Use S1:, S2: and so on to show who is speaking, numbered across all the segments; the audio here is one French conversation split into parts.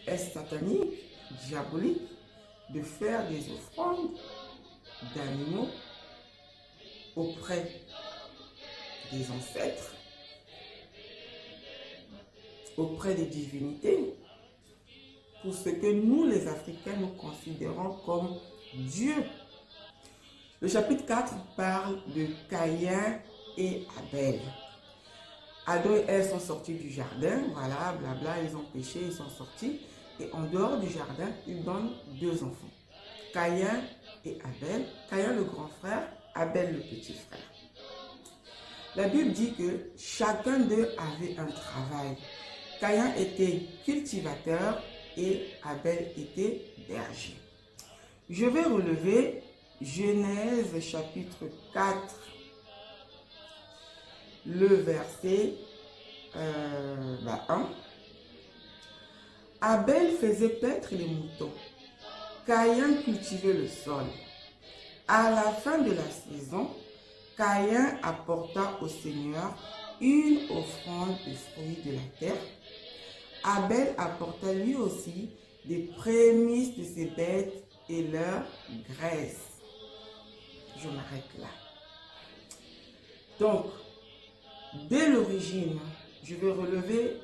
S1: est satanique, diabolique, de faire des offrandes d'animaux auprès des ancêtres, auprès des divinités, pour ce que nous, les Africains, nous considérons comme Dieu. Le chapitre 4 parle de Caïn et Abel. Adam et Ève sont sortis du jardin, voilà, blabla, ils ont péché, ils sont sortis. Et en dehors du jardin, ils donnent deux enfants. Caïn et Abel. Caïn le grand frère, Abel le petit frère. La Bible dit que chacun d'eux avait un travail. Caïn était cultivateur et Abel était berger. Je vais relever Genèse chapitre 4, le verset 1. Abel faisait paître les moutons. Caïn cultivait le sol. À la fin de la saison, Caïn apporta au Seigneur une offrande de fruits de la terre. Abel apporta lui aussi des prémices de ses bêtes et leur graisse. Je m'arrête là. Donc, dès l'origine, je vais relever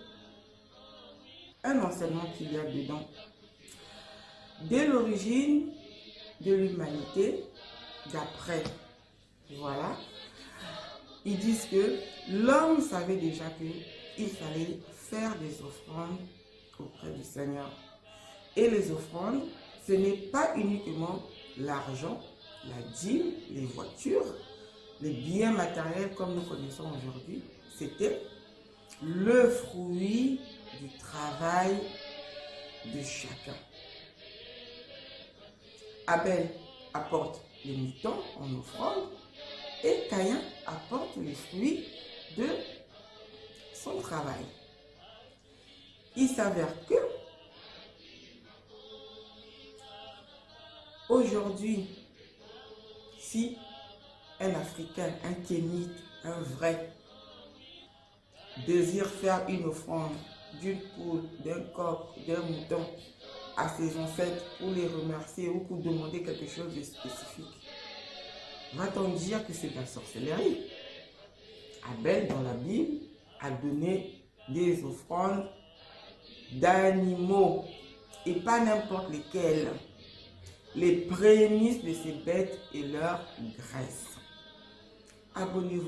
S1: un enseignement qu'il y a dedans. Dès l'origine de l'humanité, d'après, voilà, ils disent que l'homme savait déjà qu'il fallait faire des offrandes auprès du Seigneur. Et les offrandes, ce n'est pas uniquement l'argent, la dîme, les voitures, les biens matériels comme nous connaissons aujourd'hui. C'était le fruit du travail de chacun. Abel apporte les moutons en offrande et Caïn apporte les fruits de son travail. Il s'avère que aujourd'hui, si un Africain, un Kémite, un vrai, désire faire une offrande d'une poule, d'un coq, d'un mouton à ses ancêtres pour les remercier ou pour demander quelque chose de spécifique, va-t-on dire que c'est de la sorcellerie? Abel, dans la Bible, a donné des offrandes d'animaux et pas n'importe lesquels. Les prémices de ces bêtes et leur graisse. Abonnez-vous.